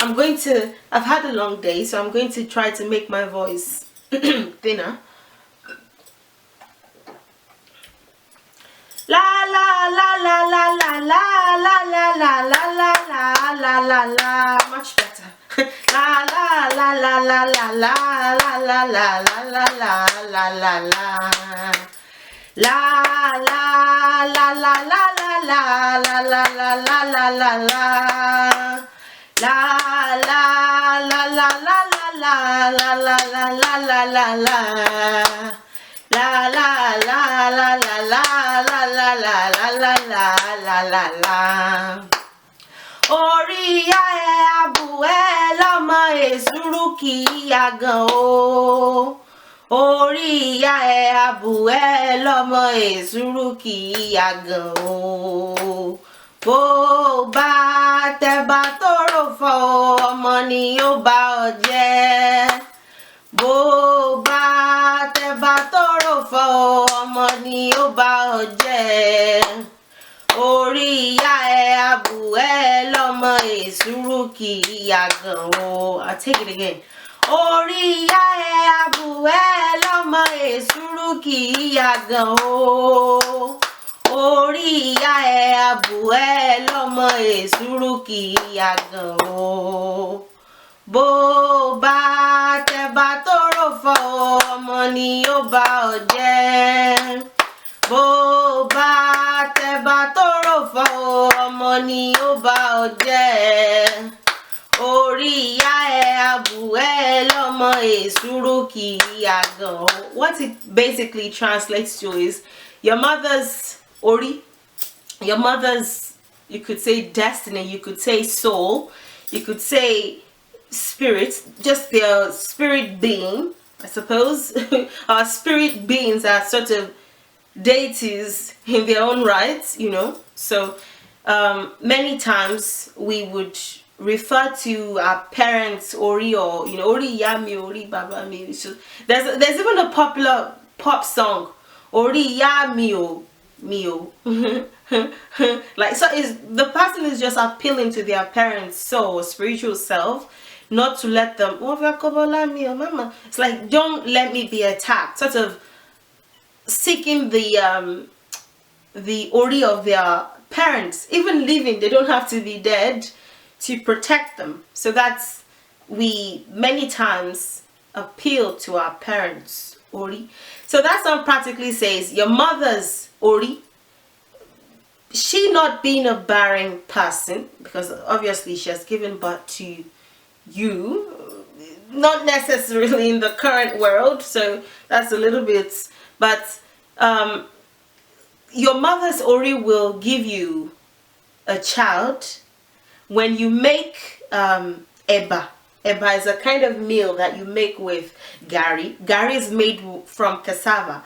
I've had a long day, so I'm going to try to make my voice thinner. La la la la la la la la la la la la la la la la. Much better. La la la la la la la la la la la la la la la la. La la la la la la la la la la la la la la. La la la la la la la la la la la la la. La la la la la la la la la la la la la la. Orí ìyá ẹ abù ẹ lọ́mọ èsúrú kì í yàgàn o. Orí ìyá ẹ abù ẹ lọ́mọ èsúrú kì í yàgàn o. Bó bá tẹ̀bà tó rò fọ́ ọmọ ni yóò bá ọ jẹ́. Bó bá tẹ̀bà tó rò fọ́ ọmọ ni yóò bá ọ jẹ́. Orí ìyá ẹ abù ẹ lọ́mọ èsúrú kì í yàgàn o. I'll take it again. Orí ìyá ẹ abù ẹ lọ́mọ èsúrú kì í yàgàn o. Orí ìyá ẹ abù ẹ lọ́mọ èsúrú kì í yàgàn o. Bó bá tẹ̀bà tó rò fọ́ ọmọ ni yóò bá ọ jẹ́. Bó bá tẹ̀bà tó rò fọ́ ọmọ ni yóò bá ọ jẹ́. Orí ìyá ẹ abù ẹ lọ́mọ èsúrú kì í yàgàn. What it basically translates to is your mother's ori, your mother's, you could say destiny, you could say soul, you could say spirit, just their spirit being, I suppose. Our spirit beings are sort of deities in their own right, you know. So many times we would refer to our parents ori, or, you know, ori yami, ori baba mi. So there's even a popular pop song, ori yami o mio. Like, so is the person is just appealing to their parents' soul, spiritual self, not to let them, mama. It's like, don't let me be attacked, sort of seeking the ori of their parents, even living. They don't have to be dead to protect them. So that's, we many times appeal to our parents ori. So that song practically says your mother's ori, she not being a barren person, because obviously she has given birth to you, not necessarily in the current world, so that's a little bit, but your mother's ori will give you a child when you make eba. Eba is a kind of meal that you make with gari. Gari is made from cassava.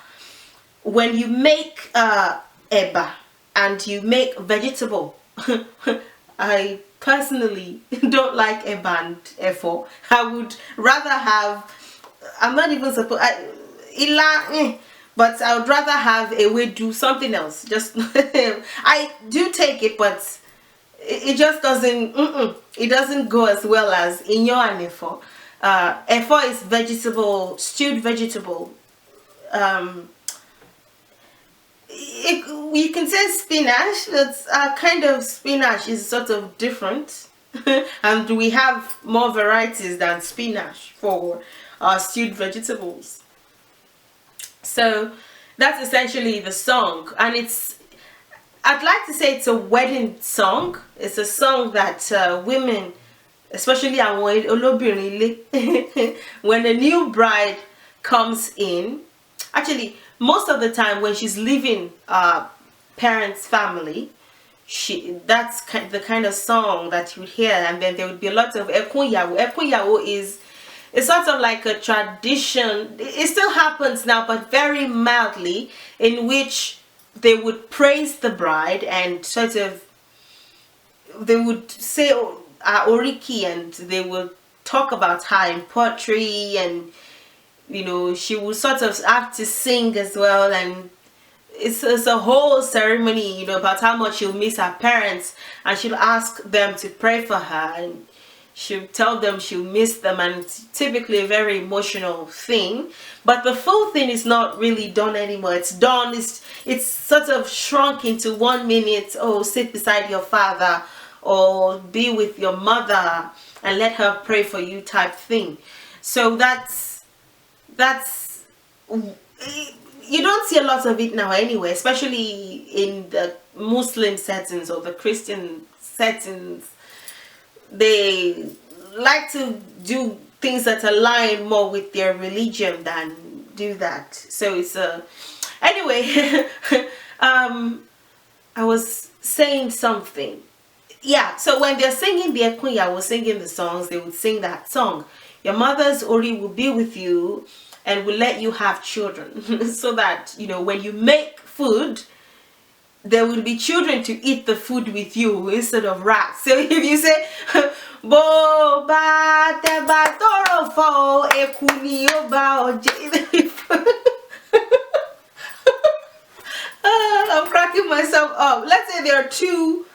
When you make eba and you make vegetable, I personally don't like eba and efo. I would rather have, I'm not even supposed, but I would rather have a way do something else. Just I do take it, but it just doesn't, it doesn't go as well as inyo and efo. Efo is vegetable, stewed vegetable. You can say spinach, but our kind of spinach is sort of different. And we have more varieties than spinach for our stewed vegetables. So that's essentially the song, and I'd like to say it's a wedding song. It's a song that women, especially when a new bride comes in, actually most of the time when she's leaving parents' family, that's the kind of song that you would hear, and then there would be a lot of ekunyawo. Ekunyawo is, it's sort of like a tradition. It still happens now, but very mildly, in which they would praise the bride and sort of, they would say oriki, and they would talk about her in poetry, and you know, she would sort of have to sing as well, and it's a whole ceremony, you know, about how much she'll miss her parents, and she'll ask them to pray for her. And she'll tell them she'll miss them, and it's typically a very emotional thing. But the full thing is not really done anymore. It's done, it's sort of shrunk into 1 minute. Oh, sit beside your father, or be with your mother and let her pray for you type thing. So that's you don't see a lot of it now anyway, especially in the Muslim settings or the Christian settings. They like to do things that align more with their religion than do that. So it's anyway. I was saying something. Yeah, so when they're singing, the Ekunya was singing the songs, they would sing that song. Your mother's Ori will be with you and will let you have children. So that, you know, when you make food, there will be children to eat the food with you instead of rats. So if you say, Bo ba te ba toro fo ekuni oba oje. I'm cracking myself up. Let's say there are two.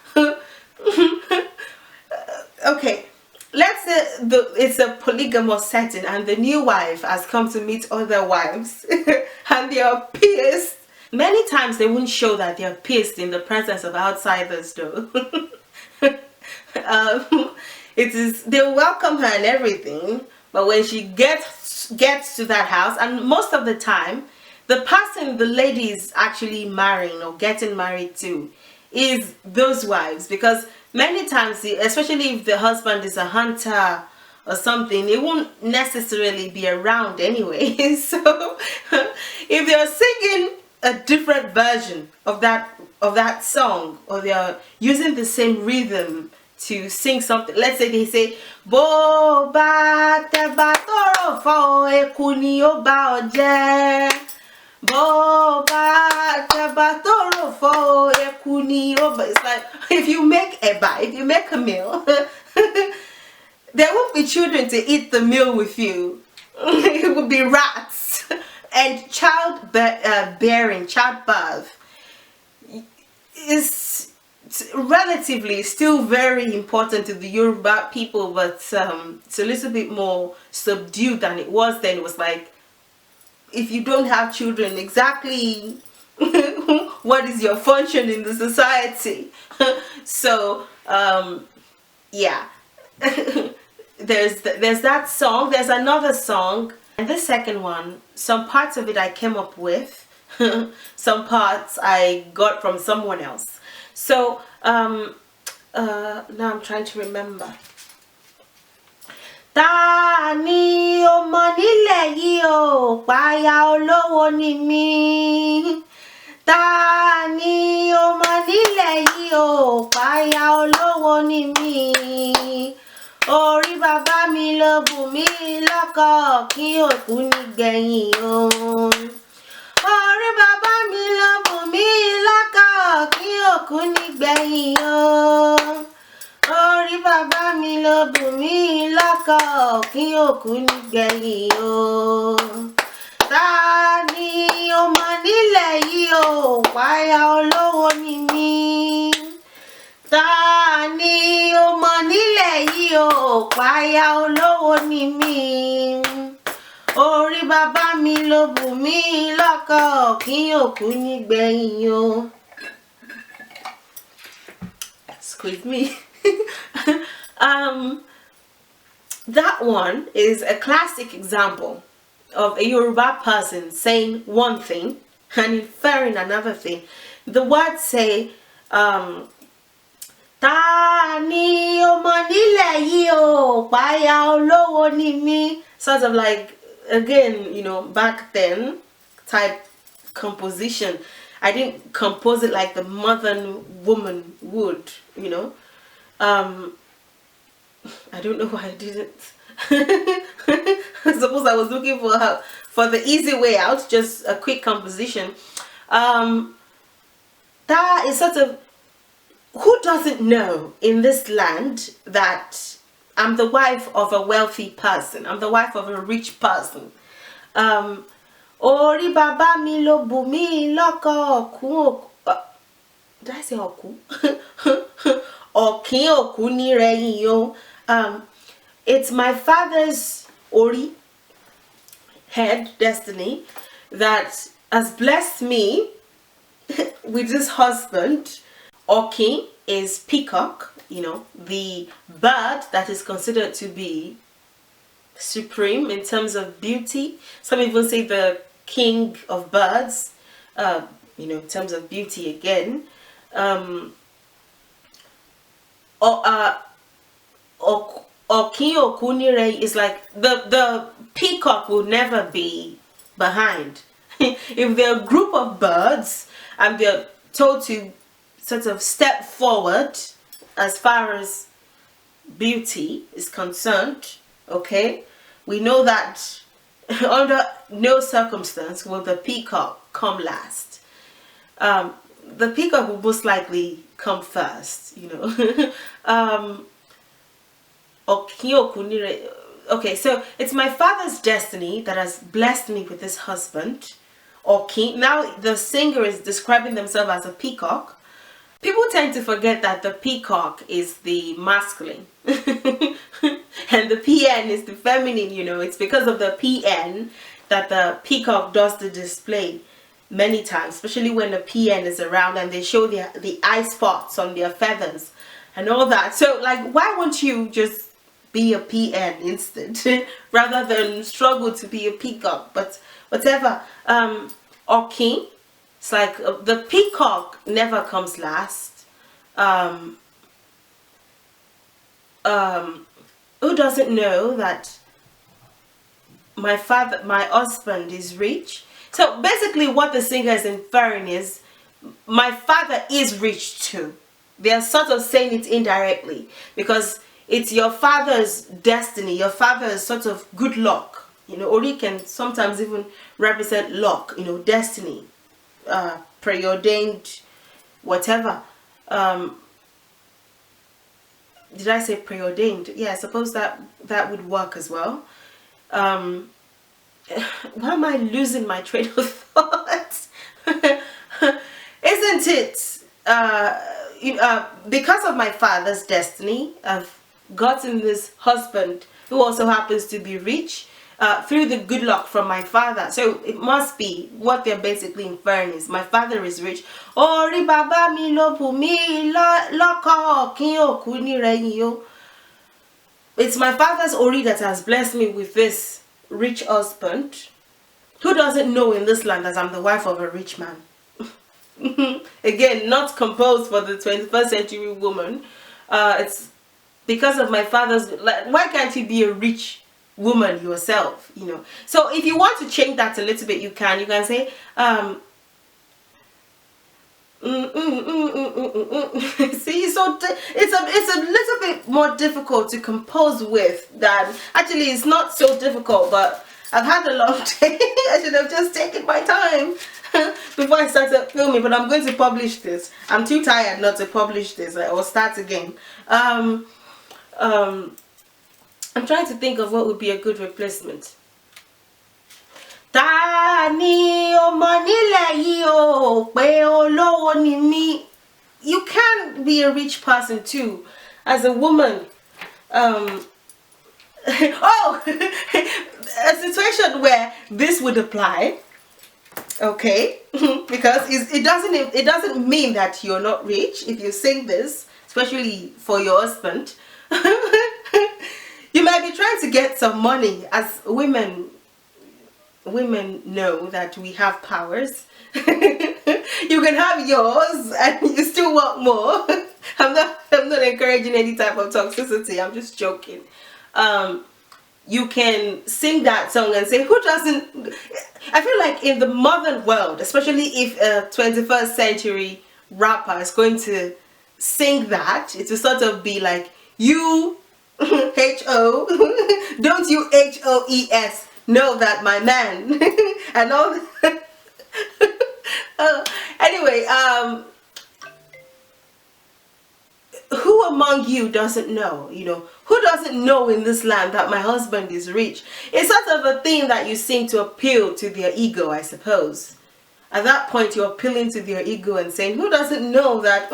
Okay, let's say it's a polygamous setting and the new wife has come to meet other wives and they are pissed. Many times they won't show that they are pissed in the presence of outsiders though. They'll welcome her and everything, but when she gets to that house, and most of the time the person the lady is actually marrying or getting married to is those wives, because many times, especially if the husband is a hunter or something, it won't necessarily be around anyway. So if they're singing a different version of that song, or they're using the same rhythm to sing something, let's say they say Bo ba te ba toro fo ekuni oba oje. Bo ba te ba toro fo ekuni oba. It's like if you make a meal, there won't be children to eat the meal with you. It will be rats. And childbirth is relatively still very important to the Yoruba people, but it's a little bit more subdued than it was then. It was like, if you don't have children, exactly what is your function in the society? So yeah. There's that song. There's another song, and the second one, some parts of it I came up with, some parts I got from someone else. So now I'm trying to remember. Tani o mọ nílẹ̀ yìí o, páyà olówó ni mí. Tani o mọ nílẹ̀ yìí o, páyà olówó ni mí. Orí bàbá mi ló bù mí lọ́kọ kí òkú nígbẹ̀yìn o. Orí bàbá mi ló bù mí lọ́kọ kí òkú nígbẹ̀yìn o. Orí bàbá mi ló bù mí lọ́kọ kí òkú nígbẹ̀yìn o. Tani o mọ nílẹ̀ yìí o, páyà olówó ni mí. Tani o mọ nílẹ̀ yìí o, páyà olówó ni mí. Orí bàbá mi ló bù mí lọ́kọ kí òkú nígbẹ̀yìn o. Excuse me. That one is a classic example of a Yoruba person saying one thing and inferring another thing. The words say, Tani o mọ nílẹ̀ yìí o, páyà olówó ni mí. Sort of like, again, you know, back then type composition. I didn't compose it like the modern woman would, you know. I don't know why I didn't. I suppose I was looking for the easy way out, just a quick composition. That is sort of, who doesn't know in this land that I'm the wife of a wealthy person, I'm the wife of a rich person. Orí bàbá mi ló bù mí lọ́kọ òkú. Did I say òkú? Ọ̀kín òkú ní rẹ̀yìn o. It's my father's Ori, head, destiny, that has blessed me with this husband. Oki is peacock, you know, the bird that is considered to be supreme in terms of beauty. Some even say the king of birds, you know, in terms of beauty again. Oki Okunire is like the peacock will never be behind. If they're a group of birds and they're told to sort of step forward as far as beauty is concerned, okay, we know that under no circumstance will the peacock come last. The peacock will most likely come first, you know. Okay, so it's my father's destiny that has blessed me with this husband. Okay, now the singer is describing themselves as a peacock. People tend to forget that the peacock is the masculine and the PN is the feminine, you know. It's because of the PN that the peacock does the display many times, especially when the PN is around and they show the eye spots on their feathers and all that. So like, why won't you just be a PN instead rather than struggle to be a peacock? But whatever. Okay, it's like the peacock never comes last. Who doesn't know that my husband is rich? So basically what the singer is inferring is my father is rich too. They are sort of saying it indirectly because it's your father's destiny, your father's sort of good luck. You know, Ori can sometimes even represent luck, you know, destiny, preordained, whatever. Did I say preordained? Yeah, I suppose that would work as well. Why am I losing my train of thought? Isn't it? Because of my father's destiny, I've gotten this husband who also happens to be rich through the good luck from my father. So it must be what they're basically inferring is my father is rich. Ori baba mi lo pu mi loko kin oku ni reyin yo. It's my father's Ori that has blessed me with this rich husband. Who doesn't know in this land as I'm the wife of a rich man? Again, not composed for the 21st century woman. It's because of my father's, like, why can't you be a rich woman yourself, you know? So if you want to change that a little bit, you can say see, so it's a little bit more difficult to compose with than, actually it's not so difficult, but I've had a long day. I should have just taken my time before I started filming, but I'm going to publish this. I'm too tired not to publish this. I will start again. I'm trying to think of what would be a good replacement. You can be a rich person too as a woman. Oh, a situation where this would apply, okay? Because it doesn't mean that you're not rich if you sing this, especially for your husband. You might be trying to get some money. As women know that we have powers. You can have yours and you still want more. I'm not encouraging any type of toxicity. I'm just joking. You can sing that song and say, who doesn't? I feel like in the modern world, especially if a 21st century rapper is going to sing that, it will sort of be like, you H-O, don't you H-O-E-S know that my man and all. Anyway, who among you doesn't know, you know, who doesn't know in this land that my husband is rich? It's sort of a thing that you sing to appeal to their ego, I suppose. at that point you're appealing to their ego and saying, who doesn't know that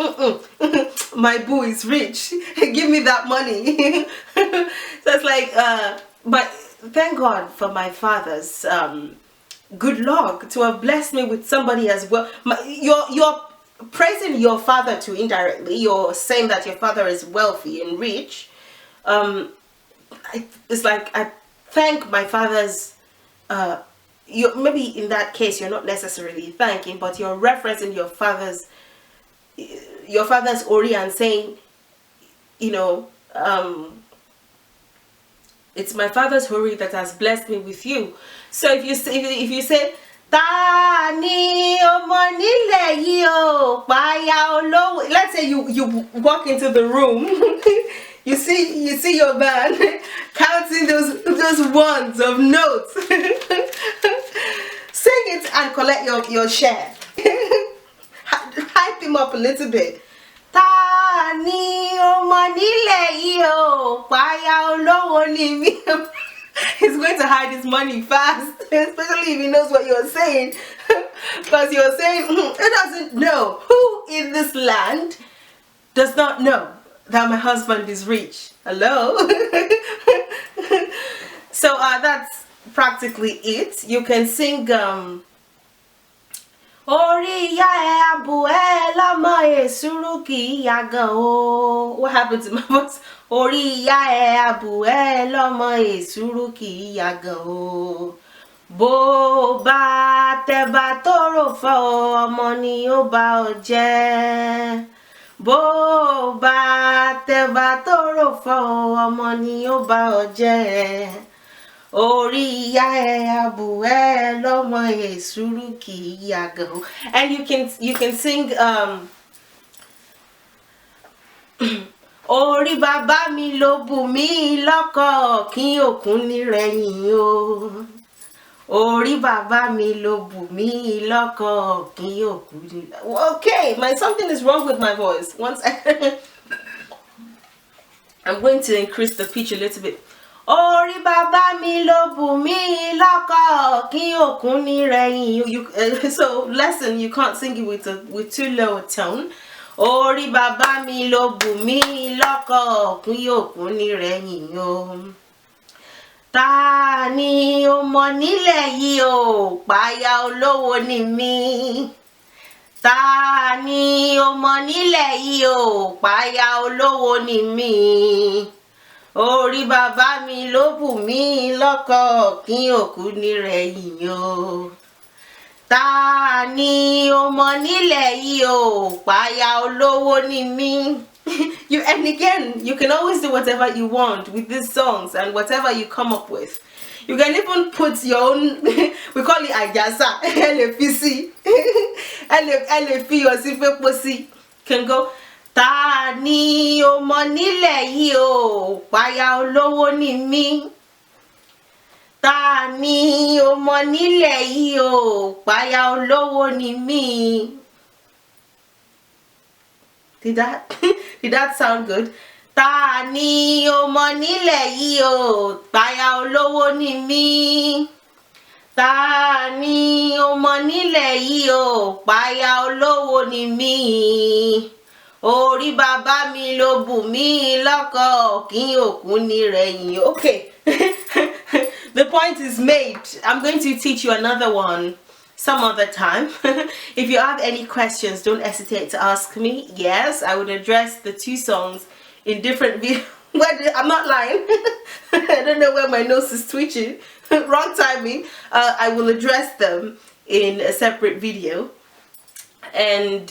my boo is rich? Give me that money. So it's like, but thank God for my father's good luck to have blessed me with somebody as well. You're praising your father too indirectly. You're saying that your father is wealthy and rich. It's like I thank my father's maybe in that case you're not necessarily thanking, but you're referencing your father's ori and saying, you know, it's my father's ori that has blessed me with you. So if you say Tani ọmọ nílẹ̀ yìí o, paya olówó. Let's say you walk into the room, you see your man counting those ones of notes. Sing it and collect your share. Hype him up a little bit. Tani ọmọ nílẹ̀ yìí o, paya olówó ni mí. He's going to hide his money fast, especially if he knows what you're saying. Because you're saying, he doesn't know. Who in this land does not know that my husband is rich? Hello? So that's practically it. You can sing Ori ya abu lama esuru ki yagan o. What happened to my voice? Ori ya abu lama esuru ki yagan o. Bó bá tẹ̀bà tóró fọ́ ọmọ ni ó bá ọ jẹ́. Bó bá tẹ̀bà tóró fọ́ ọmọ ni ó bá ọ jẹ́. Ori ya abu lọ́mọ èsúrú kì í yàgàn. And you can sing Orí bàbá mi ló bù mí lọ́kọ kí òkun ní rẹ̀yìn o. Orí bàbá mi ló bù mí lọ́kọ kí òkun ní. Okay, something is wrong with my voice. I'm going to increase the pitch a little bit. Orí bàbá mi ló bù mí lọ́kọ kí òkun ní rẹ̀yìn. So lesson, you can't sing it with too low a tone. Orí bàbá mi ló bù mí lọ́kọ kí òkun ní rẹ̀yìn o. Ta ni ó mọ̀ nílẹ̀ yìí o, paya olówó ni mí. Ta ni ó mọ̀ nílẹ̀ yìí o, paya olówó ni mí. Orí bàbá mi ló bù mí lọ́kọ kí òkun ní rẹ̀yìn o. Ta ni ó mọ̀ nílẹ̀ yìí o, paya olówó ni mí. And again, you can always do whatever you want with these songs and whatever you come up with. You can even put your own, we call it ajasa, LFC, LFC or Sifeposi. Can go, ta ni ó mọ̀ nílẹ̀ yìí o, paya olówó ni mí. Ta ni ó mọ̀ nílẹ̀ yìí o, paya olówó ni mí. Did that sound good? Ta ni ó mọ̀ nílẹ̀ yìí o, paya olówó ni mí. Ta ni ó mọ̀ nílẹ̀ yìí o, paya olówó ni mí. Orí bàbá mi ló bù mí lọ́kọ kí òkun ní rẹ̀yìn. Okay. The point is made. I'm going to teach you another one some other time. If you have any questions, don't hesitate to ask me. Yes, I would address the two songs in different videos. I'm not lying. I don't know where my nose is twitching. Wrong timing. I will address them in a separate video. And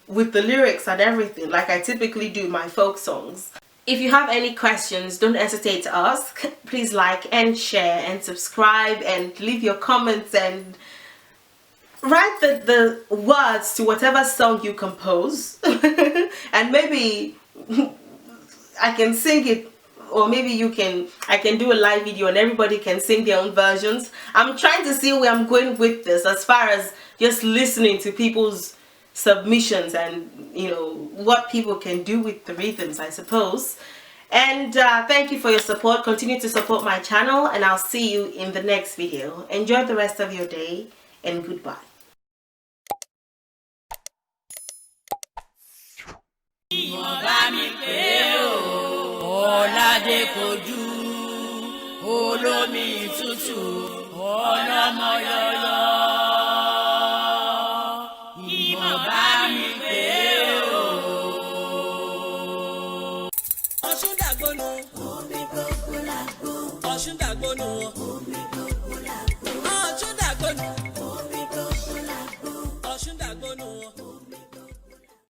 with the lyrics and everything, like I typically do my folk songs. If you have any questions, don't hesitate to ask. Please like and share and subscribe and leave your comments and write the words to whatever song you compose. And maybe I can sing it, or maybe I can do a live video and everybody can sing their own versions. I'm trying to see where I'm going with this as far as just listening to people's submissions and, you know, what people can do with the rhythms, I suppose. And thank you for your support. Continue to support my channel, and I'll see you in the next video. Enjoy the rest of your day, and goodbye. ìmọ̀ bá mi pé o. Ọ̀làdé kojú olómi tútù ọlọ́mọ yọyọ. Ìmọ̀ bá mi pé o. Ọ̀ṣun dàgbónú. Omi gbogbo làgbó. Ọ̀ṣun dàgbónú. Omi gbogbo.